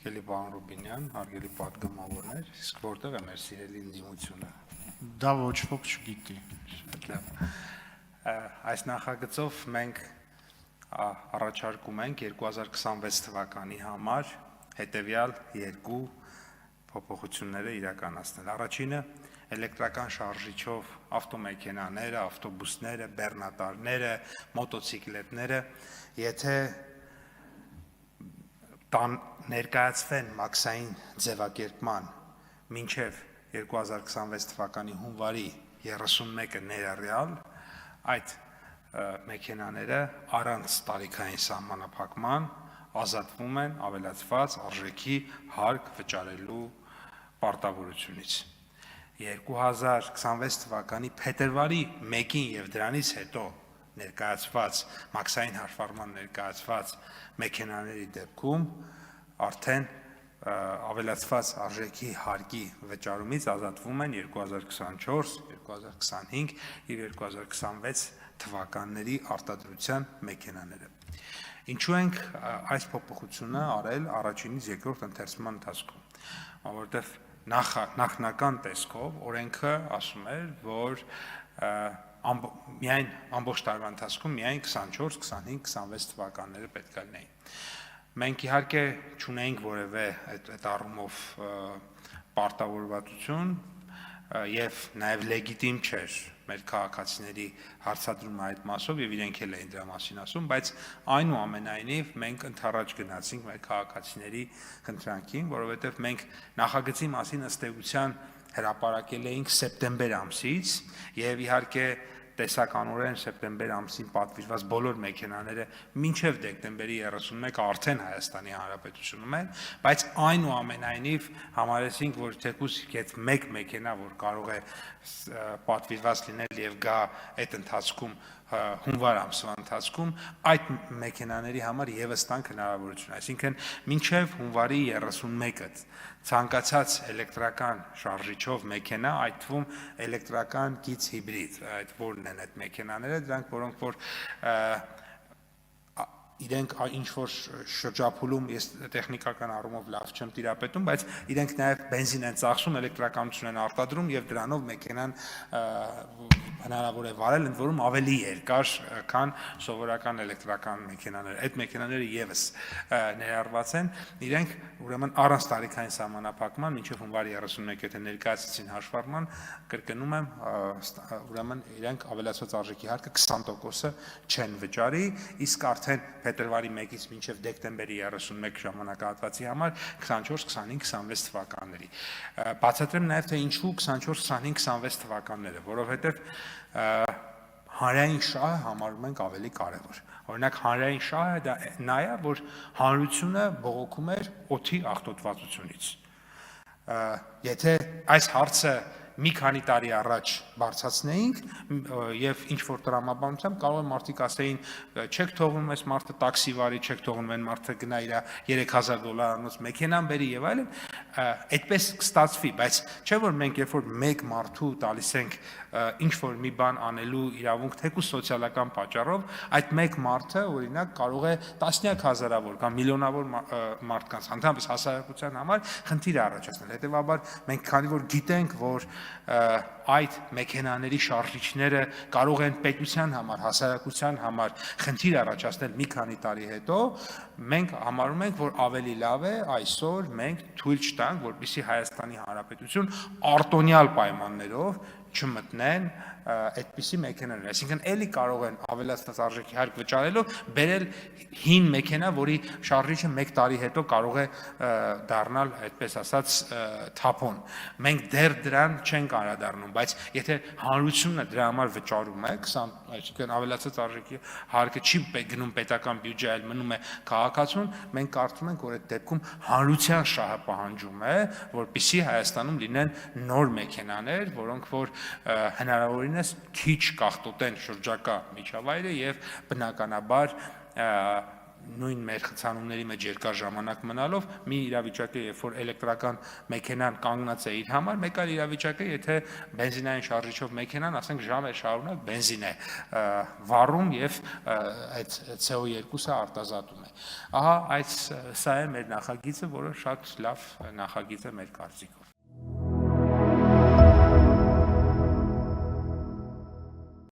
Հարգելի պարոն Ռուբինյան, հարգելի պատգամավորներ, իսկ որտեղ է մեր սիրելի ընդդիմությունը։ Դա ոչ ոք չգիտի։ Շատ լավ։ Այս նախագծով մենք առաջարկում ենք 2026 թվականի համար հետևյալ երկու փոփոխությունները իրականացնել։ Առաջինը էլեկտրական շարժիչով ավտոմեքենաները, ավտոբուսները, բեռնատարները, մոտոցիկլետները, եթե ներկայացվեն մաքսային ձևակերպման մինչև 2026 թվականի հունվարի 31-ը ներառյալ, այդ մեքենաները առանց տարիքային սահմանափակման ազատվում են ավելացված արժեքի հարկ վճարելու պարտավորությունից։ 2026 թվականի փետրվարի 1-ին եւ դրանից հետո ներկայացված մաքսային հարմարման ներկայացված մեքենաների դեպքում արդեն ավելացված արժեքի հարկի վճարումից ազատվում են 2024, 2025 եւ 2026 թվականների արտադրության մեքենաները։ Ինչու ենք այս փոփոխությունը արել առաջինից երկրորդ ընթերցման ընթացքում, որովհետեւ նախնական տեսքով օրենքը ասում էր, որ միայն ամբողջ տարվա ընթացքում միայն 24, 25, 26 թվականները պետք է լինեին։ Մենք իհարկե չունենք որևէ այդ առումով պարտավորվածություն եւ նաեւ լեգիտիմ չէր մեր քաղաքացիների հարցադրումը այդ մասով եւ իրենք էլ էին դրա մասին ասում, բայց այնուամենայնիվ մենք ընդառաջ գնացինք մեր քաղաքացիների խնդրանքին, որովհետեւ մենք նախագծի մասին ըստ էության հրապարակել էինք սեպտեմբեր ամսից եւ իհարկե տեսականորեն սեպտեմբեր ամսին պատվիրված բոլոր մեքենաները մինչև դեկտեմբերի 31-ը արդեն Հայաստանի Հանրապետությունում են, բայց այնուամենայնիվ համարեցինք, որ թեկուզ մեկ մեքենա, որ կարող է պատվիրված լինել եւ գա այդ ընթացքում հունվար ամսվա ընթացքում այդ մեքենաների համար եւս տանք հնարավորություն, այսինքն մինչև հունվարի 31-ը ցանկացած էլեկտրական շարժիչով մեքենա, այդ թվում էլեկտրական գիծ հիբրիդ, այդ որն են այդ մեքենաները, դրանք որոնք որ իրենք ինչ որ շրջափուլում ես տեխնիկական առումով լավ չեմ տիրապետում, բայց իրենք նաև բենզին են ծախսում, էլեկտրականություն են արտադրում եւ դրանով մեքենան հնարավոր է վարել, ընդ որում ավելի երկար, քան սովորական էլեկտրական մեքենաները։ Այդ մեքենաները եւս ներառված են, իրենք ուրեմն առանց տարիքային սահմանափակման մինչև հունվարի 31 եթե ներկայացեցին հաշվառման, կրկնում եմ, ուրեմն իրենք ավելացված արժեքի հարկը 20%-ը չեն վճարի, իսկ արդեն փետրվարի 1-ից մինչև դեկտեմբերի 31 ժամանակահատվածի համար 24, 25, 26 թվականների։ Բացատրեմ նաև թե ինչու 24, 25, 26 թվականները, որովհետև հանրային շահը համարում ենք ավելի կարևոր։ Օրինակ հանրային շահը դա նա է, որ հանրությունը բողոքում էր օդի աղտոտվածությունից։ Եթե այս հարցը մի քանի տարի առաջ բարձրացնեինք եւ ինչ որ տրամաբանությամբ կարող է մարդիկ ասեին չեք թողնում այս մարդը տաքսի վարի, չեք թողնում այն մարդը գնա իր $3000 մեքենան բերի եւ այլն, այդպես կստացվի, բայց չէ որ մենք երբ որ մեկ մարդու տալիս ենք ինչ որ մի բան անելու իրավունք թեկուզ սոցիալական պատճառով, այդ մեկ մարդը օրինակ կարող է տասնյակ հազարավոր կամ միլիոնավոր մարդկանց ընդհանրապես հասարակության համար խնդիր առաջացնել։ Հետևաբար մենք քանի որ գիտենք, որ այդ մեքենաների շարժիչները կարող են պետության համար, հասարակության համար խնդիր առաջացնել մի քանի տարի հետո, մենք համարում ենք, որ ավելի լավ է այսօր մենք թույլ չտանք, որպեսզի Հայաստանի Հանրապետություն արտոնյալ պայմաններով չմտնեն այդպիսի մեքենաներ, այսինքն էլի կարող են ավելացած արժեքի հարկ վճարելով բերել հին մեքենա, որի շարժիչը 1 տարի հետո կարող է դառնալ, այդպես ասած, թափոն։ Մենք դեռ դրան չենք անդրադառնում, բայց եթե հանրությունը դրա համար վճարում է, այսինքն ավելացած արժեքի հարկը չի գնում պետական բյուջե, այլ մնում է քաղաքացուն, մենք կարծում ենք, որ այդ դեպքում հանրության շահը պահանջում է, որպեսզի Հայաստանում լինեն նոր մեքենաներ, որոնք որ հնարավորինս քիչ կախտոտեն շրջակա միջավայրը եւ բնականաբար նույն մեր խցանումների մեջ երկար ժամանակ մնալով մի իրավիճակ է, երբ որ էլեկտրական մեքենան կանգնած է իր համար, մեկ այլ իրավիճակ է, եթե բենզինային շարժիչով մեքենան, ասենք, ժամեր շարունակ բենզին է վառում եւ այդ CO2-ը արտազատում է։ Ահա սա է մեր նախագիծը, որը շատ լավ նախագիծ է մեր կարծիքով։